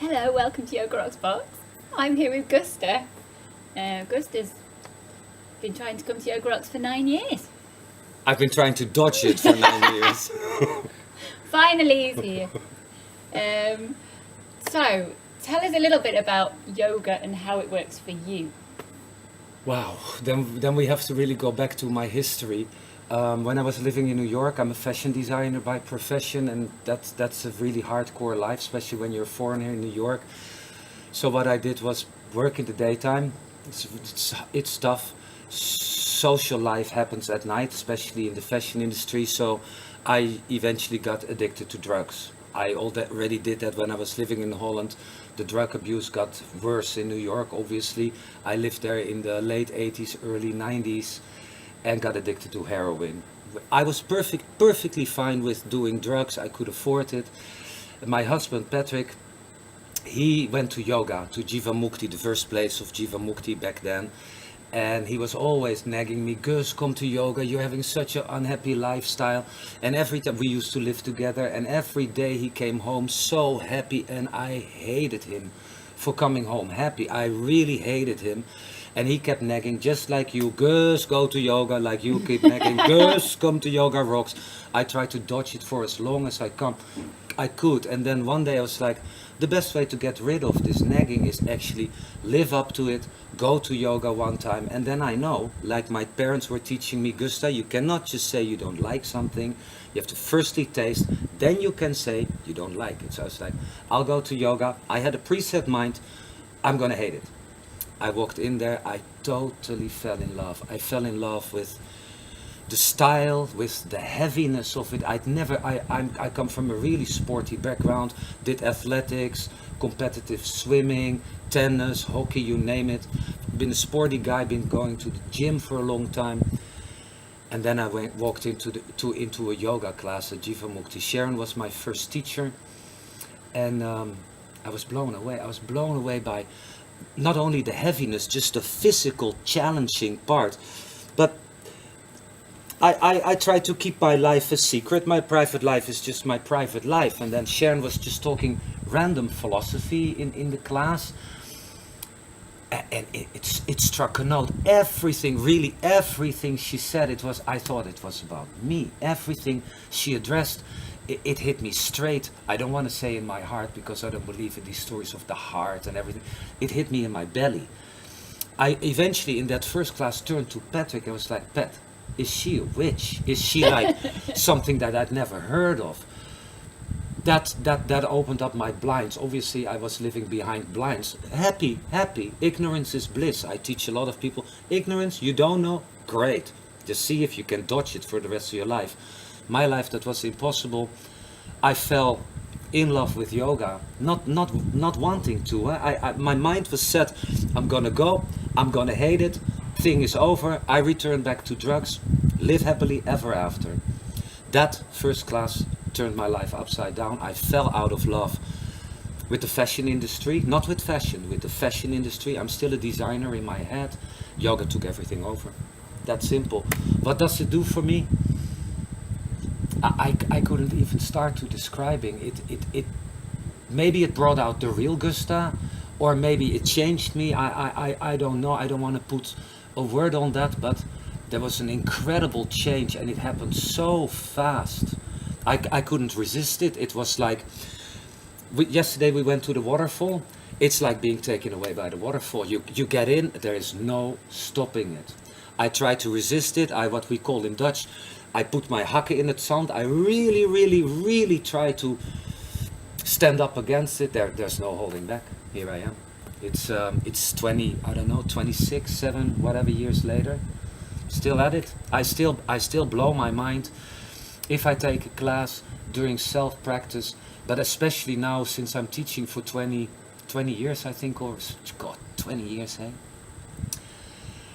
Hello, welcome to Yogarocks box. I'm here with Gösta. Gösta's been trying to come to Yogarocks for 9 years. I've been trying to dodge it for 9 years. Finally he's here. So, tell us a little bit about yoga and how it works for you. Wow, then we have to really go back to my history. When I was living in New York, I'm a fashion designer by profession, and that's a really hardcore life, especially when you're a foreigner in New York. So what I did was work in the daytime. It's tough. Social life happens at night, especially in the fashion industry. So I eventually got addicted to drugs. I already did that when I was living in Holland. The drug abuse got worse in New York, obviously. I lived there in the late 80s, early 90s, and got addicted to heroin. I was perfectly fine with doing drugs. I could afford it. My husband, Patrick, he went to yoga, to Jivamukti, the first place of Jivamukti back then. And he was always nagging me, Gus, come to yoga, you're having such an unhappy lifestyle. And every time we used to live together, and every day he came home so happy, and I hated him for coming home happy. I really hated him. And he kept nagging, just like you, Gus, go to yoga, like you keep nagging, Gus, come to Yogarocks. I tried to dodge it for as long as I could. And then one day I was like, the best way to get rid of this nagging is actually live up to it, go to yoga one time. And then I know, like my parents were teaching me, Gösta, you cannot just say you don't like something. You have to firstly taste, then you can say you don't like it. So I was like, I'll go to yoga. I had a preset mind, I'm gonna hate it. I walked in there, I totally fell in love. I fell in love with the style, with the heaviness of it. I come from a really sporty background, did athletics, competitive swimming, tennis, hockey, you name it. Been a sporty guy, been going to the gym for a long time. And then I walked into a yoga class at Jivamukti. Sharon was my first teacher, and I was blown away. I was blown away by not only the heaviness, just the physical challenging part, but I try to keep my life a secret. My private life is just my private life. And then Sharon was just talking random philosophy in the class. And it struck a note. Everything, really everything she said, I thought it was about me. Everything she addressed, it hit me straight. I don't want to say in my heart, because I don't believe in these stories of the heart and everything. It hit me in my belly. I eventually, in that first class, turned to Patrick and was like, Pat, is she a witch? Is she like something that I'd never heard of? That opened up my blinds. Obviously, I was living behind blinds. Happy. Ignorance is bliss. I teach a lot of people. Ignorance, you don't know? Great. Just see if you can dodge it for the rest of your life. My life, that was impossible. I fell in love with yoga. Not wanting to. My mind was set. I'm gonna go. I'm gonna hate it. Thing is over. I returned back to drugs. Live happily ever after. That first class turned my life upside down. I fell out of love with the fashion industry. Not with fashion, with the fashion industry. I'm still a designer in my head. Yoga took everything over. That simple. What does it do for me? I couldn't even start to describing it. Maybe it brought out the real Gösta, or maybe it changed me. I don't know. I don't want to put a word on that, but there was an incredible change, and it happened so fast. I couldn't resist it. It was like, yesterday we went to the waterfall. It's like being taken away by the waterfall. You get in, there is no stopping it. I try to resist it. What we call in Dutch, I put my hakken in het zand. I really try to stand up against it. There's no holding back. Here I am. It's 26, 7, whatever years later. Still at it. I still blow my mind if I take a class during self-practice, but especially now, since I'm teaching for 20 years, I think, or God, 20 years, hey?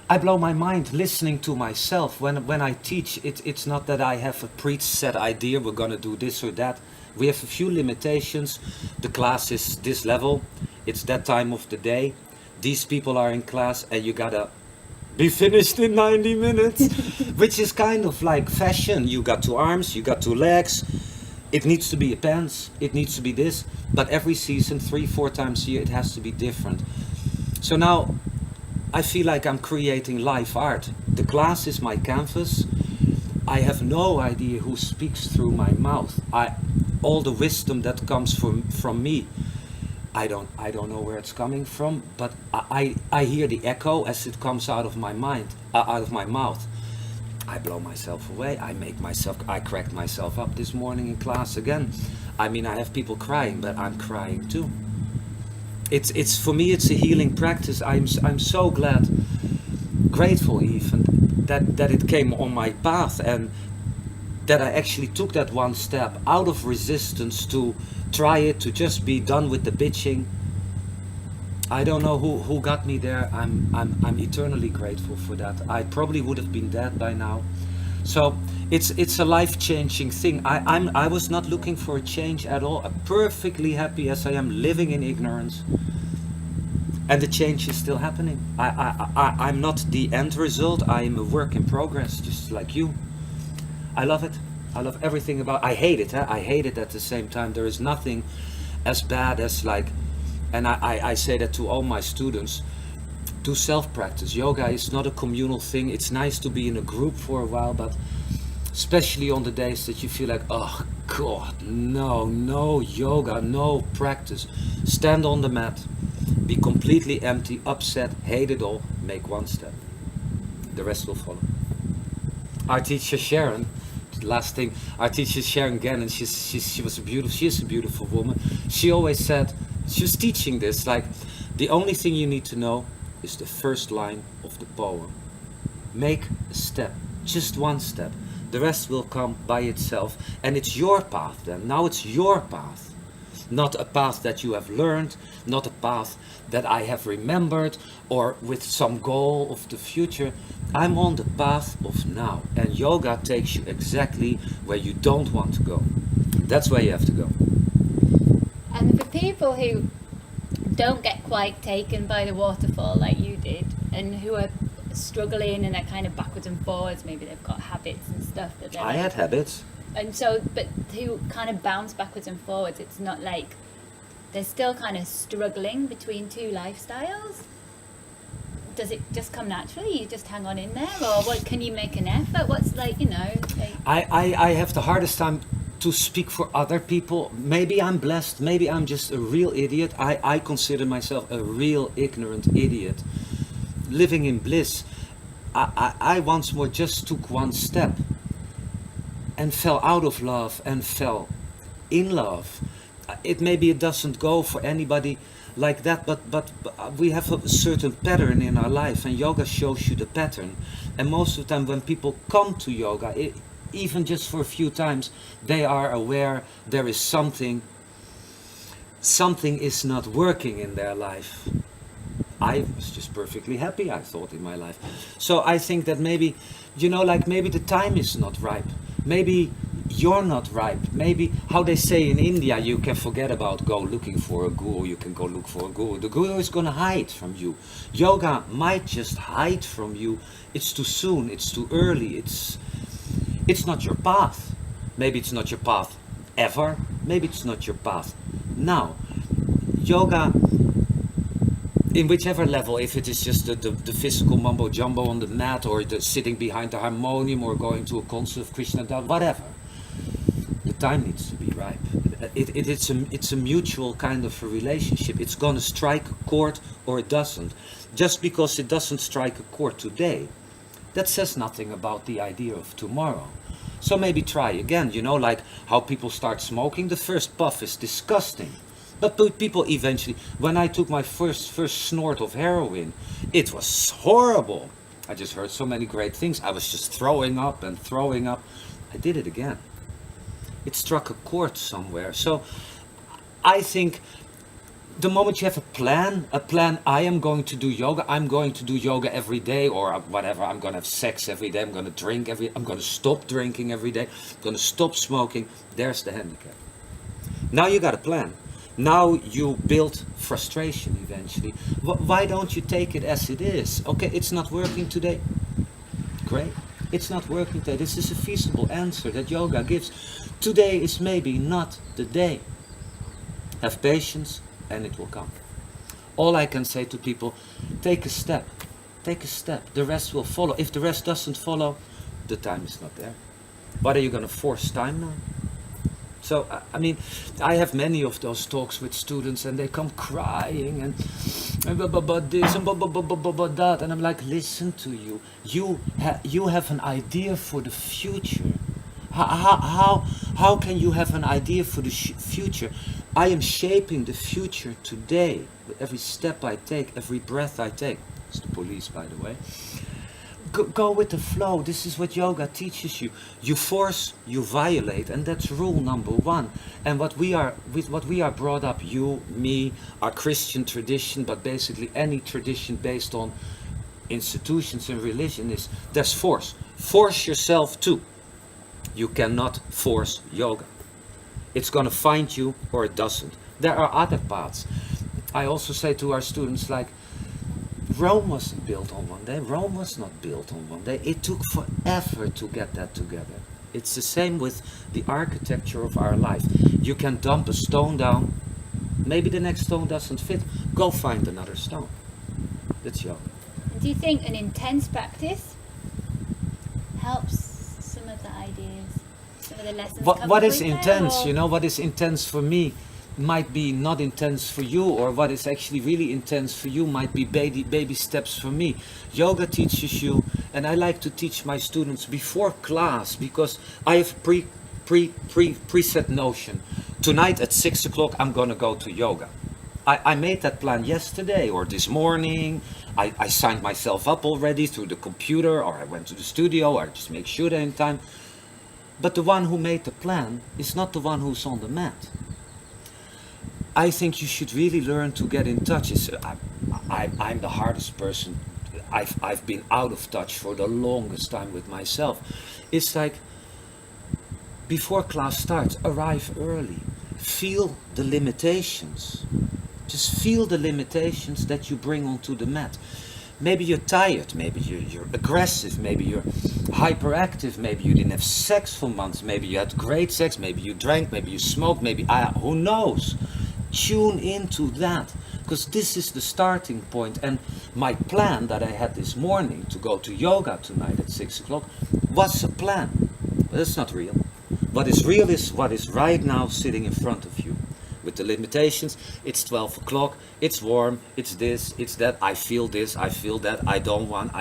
I blow my mind listening to myself. When I teach, it's not that I have a preset idea, we're gonna do this or that. We have a few limitations. The class is this level, it's that time of the day. These people are in class, and you gotta be finished in 90 minutes, which is kind of like fashion. You got 2 arms, you got 2 legs, It needs to be a pants, it needs to be this, but every season, 3-4 times a year, it has to be different. So now I feel like I'm creating live art. The class is my canvas. I have no idea who speaks through my mouth. All the wisdom that comes from me, I don't know where it's coming from, but I hear the echo as it comes out of my mind, out of my mouth. I blow myself away. I cracked myself up this morning in class again. I mean, I have people crying, but I'm crying too. It's for me, it's a healing practice. I'm so glad, grateful even that it came on my path, and that I actually took that one step out of resistance to try it, to just be done with the bitching. I don't know who got me there. I'm eternally grateful for that. I probably would have been dead by now. So it's a life-changing thing. I was not looking for a change at all. I'm perfectly happy as I am, living in ignorance. And the change is still happening. I'm not the end result. I am a work in progress, just like you. I love it. I love everything about it. I hate it. I hate it at the same time. There is nothing as bad as like, and I say that to all my students, do self-practice. Yoga is not a communal thing. It's nice to be in a group for a while, but especially on the days that you feel like, oh God, no yoga, no practice. Stand on the mat, be completely empty, upset, hate it all, make one step. The rest will follow. Our teacher Sharon, last thing, our teacher Sharon again, and she is a beautiful woman. She always said, she was teaching this, like, the only thing you need to know is the first line of the poem. Make a step, just one step. The rest will come by itself, and it's your path then. Now it's your path. Not a path that you have learned, not a path that I have remembered, or with some goal of the future. I'm on the path of now, and yoga takes you exactly where you don't want to go. That's where you have to go. And for people who don't get quite taken by the waterfall like you did, and who are struggling and are kind of backwards and forwards, maybe they've got habits and stuff that I had habits. And so, but who kind of bounce backwards and forwards, it's not like they're still kind of struggling between two lifestyles. Does it just come naturally? You just hang on in there, or what? Can you make an effort? What's like, you know? Like... I have the hardest time to speak for other people. Maybe I'm blessed. Maybe I'm just a real idiot. I consider myself a real ignorant idiot, living in bliss. I once more just took one step and fell out of love and fell in love. Maybe it doesn't go for anybody like that, but we have a certain pattern in our life, and yoga shows you the pattern. And most of the time when people come to yoga, even just for a few times, they are aware there is something is not working in their life. I was just perfectly happy, I thought, in my life. So I think that maybe, you know, like maybe the time is not ripe. Maybe you're not ripe. Maybe, how they say in India, you can forget about go looking for a guru, you can go look for a guru. The guru is going to hide from you. Yoga might just hide from you. It's too soon, it's too early, it's not your path. Maybe it's not your path ever. Maybe it's not your path now. Yoga, in whichever level, if it is just the physical mumbo jumbo on the mat, or the sitting behind the harmonium, or going to a concert of Krishna, whatever, the time needs to be ripe. It's a mutual kind of a relationship. It's going to strike a chord or it doesn't. Just because it doesn't strike a chord today, that says nothing about the idea of tomorrow. So maybe try again, you know, like how people start smoking. The first puff is disgusting. But people eventually, when I took my first snort of heroin, it was horrible. I just heard so many great things. I was just throwing up and throwing up. I did it again. It struck a chord somewhere. So I think the moment you have a plan, I am going to do yoga, I'm going to do yoga every day, or whatever, I'm going to have sex every day, I'm going to drink I'm going to stop drinking every day, I'm going to stop smoking. There's the handicap. Now you got a plan. Now you build frustration eventually. Why don't you take it as it is? Okay, it's not working today. Great. It's not working today. This is a feasible answer that yoga gives. Today is maybe not the day. Have patience and it will come. All I can say to people, take a step. Take a step. The rest will follow. If the rest doesn't follow, the time is not there. What are you going to force time now? So, I mean, I have many of those talks with students and they come crying and but this and but that. And I'm like, listen to you. You have an idea for the future. How can you have an idea for the future? I am shaping the future today. With every step I take, every breath I take. It's the police, by the way. Go with the flow. This is what yoga teaches you. You force, you violate, and that's rule number one. And what we are brought up, you, me, our Christian tradition, but basically any tradition based on institutions and religion is there's force. Force yourself too. You cannot force yoga. It's going to find you or it doesn't. There are other paths. I also say to our students, like, Rome wasn't built on one day. Rome was not built on one day. It took forever to get that together. It's the same with the architecture of our life. You can dump a stone down. Maybe the next stone doesn't fit. Go find another stone. That's yoga. Do you think an intense practice helps some of the ideas, some of the lessons? What is intense? You know, what is intense for me might be not intense for you, or what is actually really intense for you might be baby steps for me. Yoga teaches you, and I like to teach my students before class because I have preset notion. Tonight at 6 o'clock I'm gonna go to yoga. I made that plan yesterday or this morning. I signed myself up already through the computer, or I went to the studio, or I just make sure they're in time. But the one who made the plan is not the one who's on the mat. I think you should really learn to get in touch. I'm the hardest person. I've been out of touch for the longest time with myself. It's like, before class starts, arrive early. Feel the limitations. Just feel the limitations that you bring onto the mat. Maybe you're tired, maybe you're aggressive, maybe you're hyperactive, maybe you didn't have sex for months, maybe you had great sex, maybe you drank, maybe you smoked, maybe, who knows? Tune into that, because this is the starting point. And my plan that I had this morning to go to yoga tonight at 6 o'clock was a plan, but it's not real. What is real is what is right now sitting in front of you. With the limitations, it's 12 o'clock, it's warm, it's this, it's that, I feel this, I feel that, I don't want,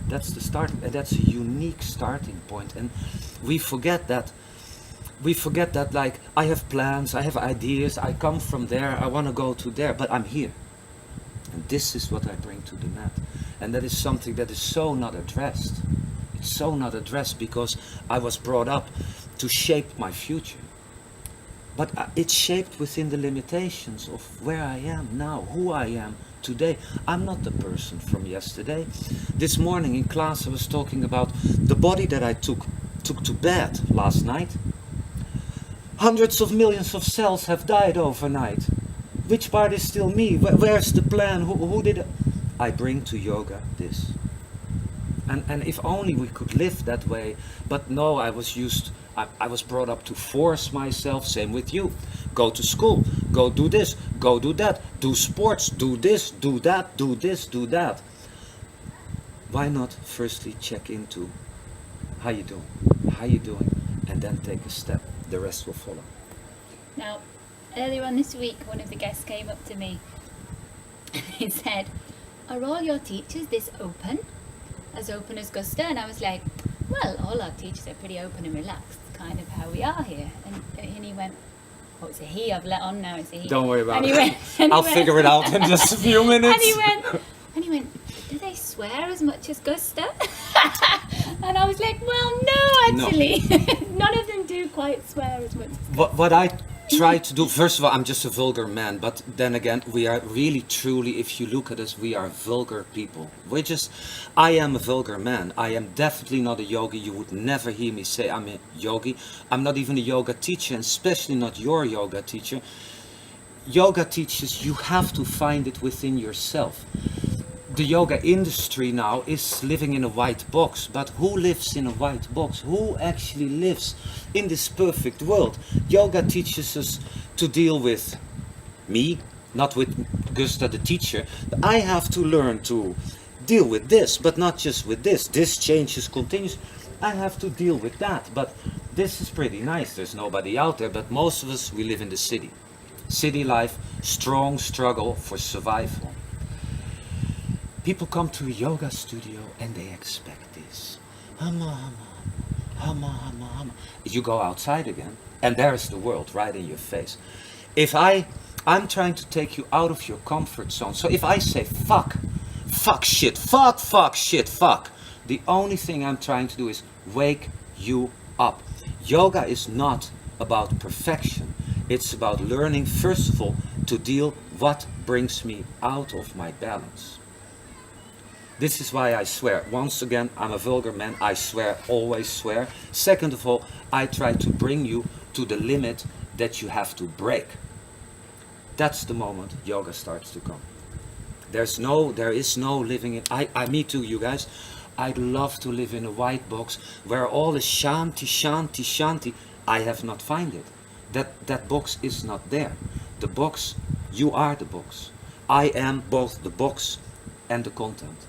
That's the start, and that's a unique starting point. And we forget that, like, I have plans, I have ideas, I come from there, I want to go to there, but I'm here. And this is what I bring to the mat. And that is something that is so not addressed. It's so not addressed because I was brought up to shape my future. But it's shaped within the limitations of where I am now, who I am today. I'm not the person from yesterday. This morning in class I was talking about the body that I took to bed last night. Hundreds of millions of cells have died overnight. Which part is still me? Where's the plan? Who did it? I bring to yoga this. And if only we could live that way. But no, I was brought up to force myself. Same with you. Go to school, go do this, go do that, do sports, do this, do that, do this, do that. Why not firstly check into how you doing, and then take a step. The rest will follow. Now, earlier on this week, one of the guests came up to me and he said, "Are all your teachers this open as Gösta?" And I was like, "Well, all our teachers are pretty open and relaxed, kind of how we are here." And he went, "Oh, it's a he. I've let on now. It's a he." Don't worry about and he it. Went, I'll figure it out in just a few minutes. and he went, "Do they swear as much as Gösta?" And I was like, "Well, no, actually, none of them do quite swear as much." What I try to do, first of all, I'm just a vulgar man, but then again, we are really, truly, if you look at us, we are vulgar people. I am a vulgar man. I am definitely not a yogi. You would never hear me say I'm a yogi. I'm not even a yoga teacher, and especially not your yoga teacher. Yoga teachers, you have to find it within yourself. the yoga industry now is living in a white box. But who lives in a white box? Who actually lives in this perfect world? Yoga teaches us to deal with me, not with Gösta the teacher. I have to learn to deal with this, but not just with this. This changes continues. I have to deal with that. But this is pretty nice. There's nobody out there, but most of us, we live in the city. City life, strong struggle for survival. People come to a yoga studio and they expect this. Hama, hama, hama, hama, hama. You go outside again and there's the world right in your face. If I'm trying to take you out of your comfort zone. So if I say fuck, fuck shit, fuck shit, fuck. The only thing I'm trying to do is wake you up. Yoga is not about perfection. It's about learning, first of all, to deal what brings me out of my balance. This is why I swear. Once again, I'm a vulgar man. I swear, always swear. Second of all, I try to bring you to the limit that you have to break. That's the moment yoga starts to come. There is no living in, me too, you guys. I'd love to live in a white box where all is shanti, shanti, shanti. I have not found it. That box is not there. The box, you are the box. I am both the box and the content.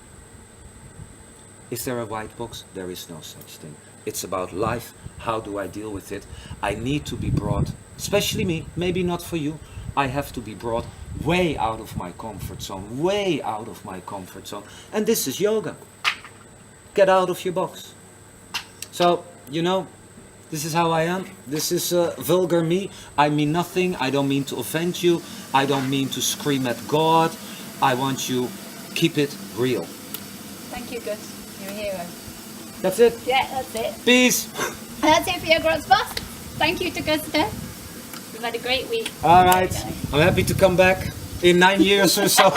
Is there a white box? There is no such thing. It's about life. How do I deal with it? I need to be brought, especially me, maybe not for you, I have to be brought way out of my comfort zone, way out of my comfort zone. And this is yoga. Get out of your box. So, you know, this is how I am. This is vulgar me. I mean nothing. I don't mean to offend you. I don't mean to scream at God. I want you, keep it real. Thank you, Gus. You're a hero. That's it. Yeah, that's it. Peace. And that's it for Yogarocks Boss. Thank you to Gösta. We've had a great week. All right. I'm happy to come back in 9 years or so.